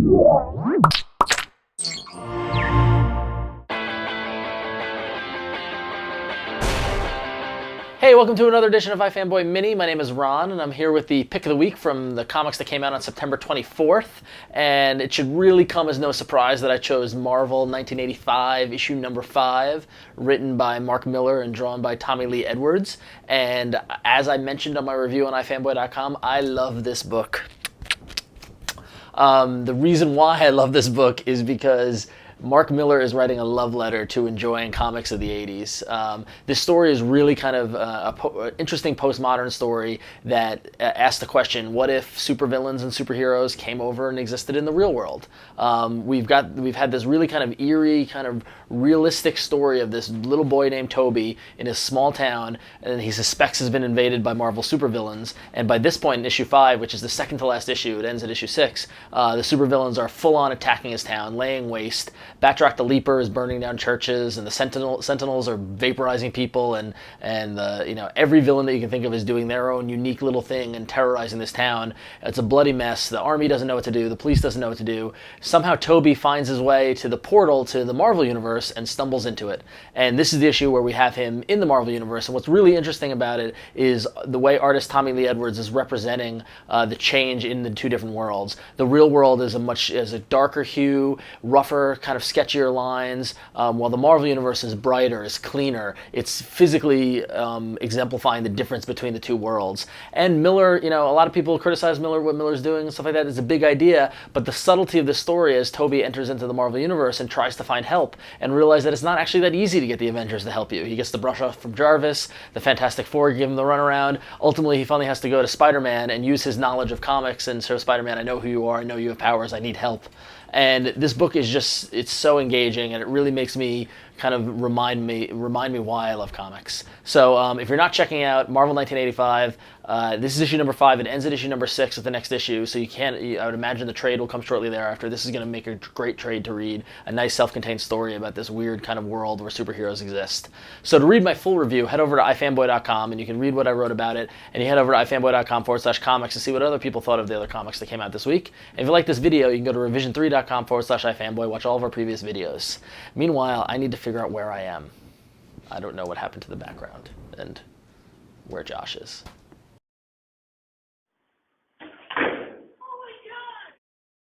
Hey, welcome to another edition of iFanboy Mini. My name is Ron, and I'm here with the pick of the week from the comics that came out on September 24th. And it should really come as no surprise that I chose Marvel 1985, issue number 5, written by Mark Millar and drawn by Tommy Lee Edwards. And as I mentioned on my review on iFanboy.com, I love this book. The reason why I love this book is because Mark Millar is writing a love letter to enjoying comics of the 80s. This story is really kind of an interesting postmodern story that asks the question, what if supervillains and superheroes came over and existed in the real world? We've had this really kind of eerie, kind of realistic story of this little boy named Toby in his small town, and he suspects has been invaded by Marvel supervillains. And by this point in issue 5, which is the second to last issue, it ends at issue 6, the supervillains are full on attacking his town, laying waste. Batroc the Leaper is burning down churches, and the Sentinels are vaporizing people, and every villain that you can think of is doing their own unique little thing and terrorizing this town. It's a bloody mess. The army doesn't know what to do. The police doesn't know what to do. Somehow Toby finds his way to the portal to the Marvel Universe and stumbles into it. And this is the issue where we have him in the Marvel Universe. And what's really interesting about it is the way artist Tommy Lee Edwards is representing the change in the two different worlds. The real world is a darker hue, rougher, kind of sketchier lines, while the Marvel Universe is brighter, is cleaner. It's physically exemplifying the difference between the two worlds. And Millar, a lot of people criticize Millar, what Millar's doing and stuff like that. It's a big idea, but the subtlety of the story as Toby enters into the Marvel Universe and tries to find help and realize that it's not actually that easy to get the Avengers to help you. He gets the brush off from Jarvis, the Fantastic Four give him the runaround. Ultimately, he finally has to go to Spider-Man and use his knowledge of comics and show Spider-Man, I know who you are, I know you have powers, I need help. And this book is just, it's so engaging, and it really makes me kind of remind me why I love comics. So if you're not checking out Marvel 1985, this is issue number 5. It ends at issue number 6 with the next issue, so I would imagine the trade will come shortly thereafter. This is going to make a great trade to read, a nice self-contained story about this weird kind of world where superheroes exist. So to read my full review, head over to iFanboy.com, and you can read what I wrote about it, and you head over to iFanboy.com/comics to see what other people thought of the other comics that came out this week. And if you like this video, you can go to revision3.com/iFanboy, watch all of our previous videos. Meanwhile, I need to figure out where I am. I don't know what happened to the background and where Josh is.